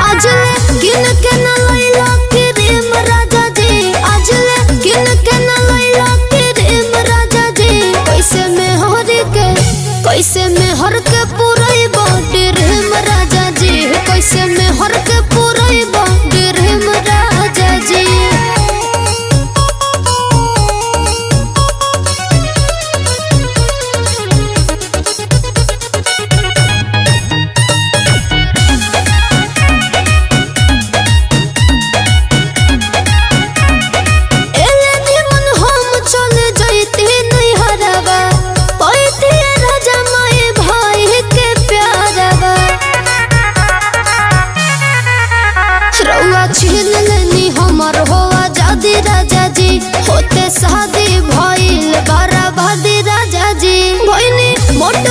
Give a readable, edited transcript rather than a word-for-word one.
आजले किन के न लैला क्रीम राजा जी, आजले किन के न लैला क्रीम राजा जी। कैसे में हर के पूरे बॉडी रेम राजा जी, कैसे में हर के पूरे बॉडी रेम राजा जी। छीन लेनी हमर हो आजादी राजा जी, होते शादी भइल बराबादी राजा जी। भइनी मोट